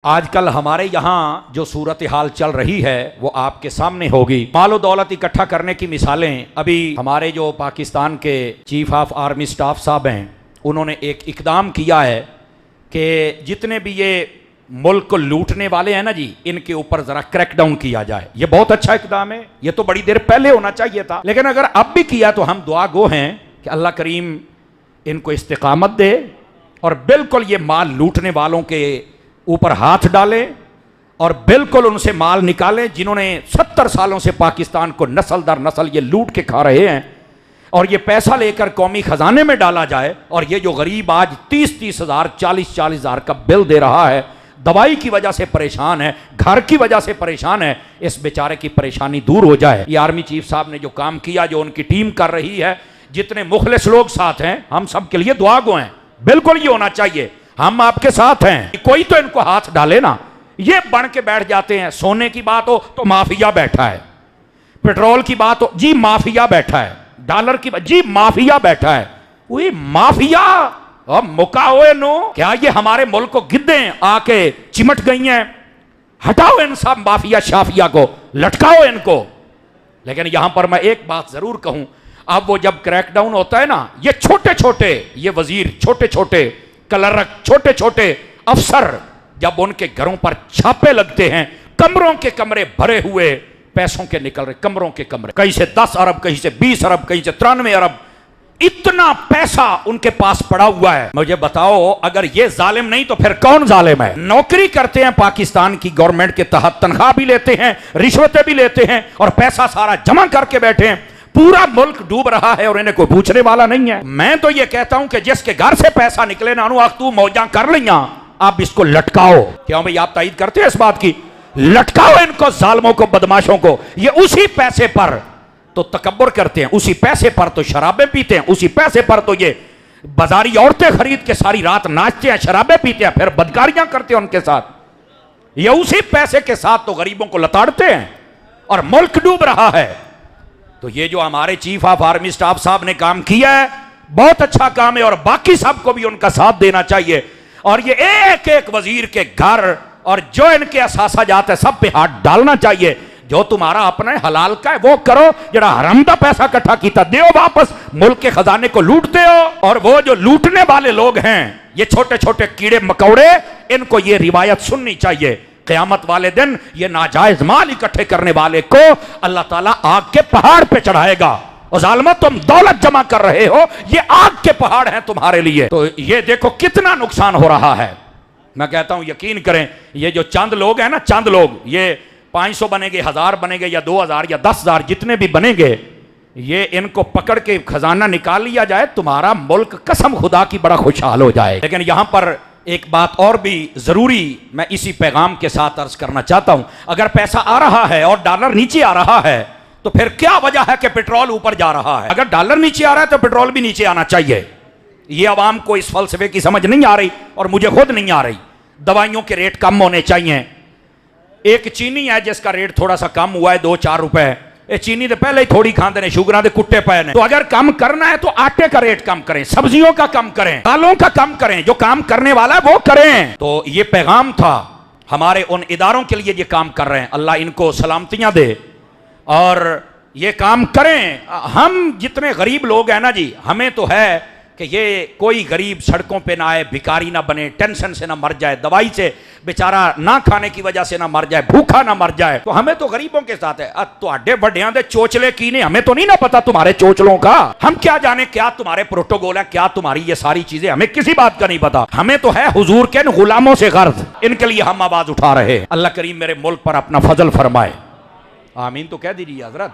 आजकल हमारे यहाँ जो सूरत हाल चल रही है वो आपके सामने होगी। मालो दौलत इकट्ठा करने की मिसालें अभी हमारे जो पाकिस्तान के चीफ ऑफ आर्मी स्टाफ साहब हैं उन्होंने एक इकदाम किया है कि जितने भी ये मुल्क को लूटने वाले हैं ना जी, इनके ऊपर जरा क्रैकडाउन किया जाए। ये बहुत अच्छा इकदाम है, ये तो बड़ी देर पहले होना चाहिए था, लेकिन अगर अब भी किया तो हम दुआ गो हैं कि अल्लाह करीम इनको इस्तिकामत दे और बिल्कुल ये माल लूटने वालों के ऊपर हाथ डालें और बिल्कुल उनसे माल निकालें जिन्होंने 70 सालों से पाकिस्तान को नस्ल दर नस्ल ये लूट के खा रहे हैं, और ये पैसा लेकर कौमी खजाने में डाला जाए। और ये जो गरीब आज 30-30 हज़ार 40-40 हज़ार का बिल दे रहा है, दवाई की वजह से परेशान है, घर की वजह से परेशान है, इस बेचारे की परेशानी दूर हो जाए। ये आर्मी चीफ साहब ने जो काम किया, जो उनकी टीम कर रही है, जितने मुखलिस लोग साथ हैं, हम सब के लिए दुआ गो हैं। बिल्कुल ये होना चाहिए, हम आपके साथ हैं। कोई तो इनको हाथ डाले ना, ये बन के बैठ जाते हैं। सोने की बात हो तो माफिया बैठा है, पेट्रोल की बात हो जी माफिया बैठा है, डॉलर की बात जी माफिया बैठा है। वही माफिया और मुका हुए नो, क्या ये हमारे मुल्क को गिद्दें आके चिमट गई हैं? हटाओ इन सब माफिया शाफिया को, लटकाओ इनको। लेकिन यहां पर मैं एक बात जरूर कहूं, अब वो जब क्रैकडाउन होता है ना, ये छोटे छोटे ये वजीर, छोटे छोटे क्लर्क, छोटे छोटे अफसर, जब उनके घरों पर छापे लगते हैं, कमरों के कमरे भरे हुए पैसों के निकल रहे, कमरों के कमरे, कहीं से 10 अरब, कहीं से 20 अरब, कहीं से 93 अरब, इतना पैसा उनके पास पड़ा हुआ है। मुझे बताओ, अगर ये जालिम नहीं तो फिर कौन जालिम है? नौकरी करते हैं पाकिस्तान की गवर्नमेंट के तहत, तनख्वाह भी लेते हैं, रिश्वतें भी लेते हैं और पैसा सारा जमा करके बैठे हैं। पूरा मुल्क डूब रहा है और इन्हें कोई पूछने वाला नहीं है। मैं तो ये कहता हूं कि जिसके घर से पैसा निकले ना, तू मौजा कर लिया, आप इसको लटकाओ। क्यों भाई, आप तायद करते हैं इस बात की? लटकाओ इनको, जालिमों को, बदमाशों को। ये उसी पैसे पर तो तकब्बुर करते हैं, उसी पैसे पर तो शराबें पीते हैं, उसी पैसे पर तो ये बाजारी औरतें खरीद के सारी रात नाचते हैं, शराबें पीते हैं, फिर बदकारियां करते हैं उनके साथ। ये उसी पैसे के साथ तो गरीबों को लताड़ते हैं और मुल्क डूब रहा है। तो ये जो हमारे चीफ ऑफ आर्मी स्टाफ साहब ने काम किया है, बहुत अच्छा काम है और बाकी सबको भी उनका साथ देना चाहिए। और ये एक एक वजीर के घर और जो इनके असासा जाते हैं, सब पे हाथ डालना चाहिए। जो तुम्हारा अपने हलाल का है वो करो, जरा हराम का पैसा इकट्ठा किया दो वापस, मुल्क के खजाने को लूटते हो। और वो जो लूटने वाले लोग हैं, ये छोटे छोटे कीड़े मकौड़े, इनको ये रिवायत सुननी चाहिए। क़यामत वाले दिन ये नाजायज माल इकट्ठे करने वाले को अल्लाह ताला आग के पहाड़ पे चढ़ाएगा। और जालिमों, तुम दौलत जमा कर रहे हो, ये आग के पहाड़ हैं तुम्हारे लिए। तो ये देखो कितना नुकसान हो रहा है। मैं कहता हूं यकीन करें, ये जो चंद लोग हैं ना, चंद लोग, ये 500 बनेंगे, 1000 बनेंगे या 2000 या 10,000, जितने भी बनेंगे, ये इनको पकड़ के खजाना निकाल लिया जाए, तुम्हारा मुल्क कसम खुदा की बड़ा खुशहाल हो जाए। लेकिन यहां पर एक बात और भी जरूरी मैं इसी पैगाम के साथ अर्ज करना चाहता हूं, अगर पैसा आ रहा है और डॉलर नीचे आ रहा है तो फिर क्या वजह है कि पेट्रोल ऊपर जा रहा है? अगर डॉलर नीचे आ रहा है तो पेट्रोल भी नीचे आना चाहिए। ये अवाम को इस फलसफे की समझ नहीं आ रही और मुझे खुद नहीं आ रही। दवाइयों के रेट कम होने चाहिए। एक चीनी है जिसका रेट थोड़ा सा कम हुआ है, 2-4 रुपए। ये चीनी तो पहले ही थोड़ी खाते ने, शुगर के कुट्टे पे ने। तो अगर कम करना है तो आटे का रेट कम करें, सब्जियों का कम करें, दालों का कम करें, जो काम करने वाला है वो करें। तो ये पैगाम था हमारे उन इदारों के लिए, ये काम कर रहे हैं, अल्लाह इनको सलामतियां दे और ये काम करें। हम जितने गरीब लोग हैं ना जी, हमें तो है कि ये कोई गरीब सड़कों पे ना आए, भिखारी ना बने, टेंशन से ना मर जाए, दवाई से बेचारा ना खाने की वजह से ना मर जाए, भूखा ना मर जाए। तो हमें तो गरीबों के साथ है। तुहाडे बड़ियां दे चोचले की ने, हमें तो नहीं ना पता तुम्हारे चोचलों का। हम क्या जाने क्या तुम्हारे प्रोटोकॉल है, क्या तुम्हारी ये सारी चीजें, हमें किसी बात का नहीं पता। हमें तो है हुजूर के गुलामों से गर्ज, इनके लिए हम आवाज उठा रहे हैं। अल्लाह करीम मेरे मुल्क पर अपना फजल फरमाए, आमीन तो कह दीजिए हजरत।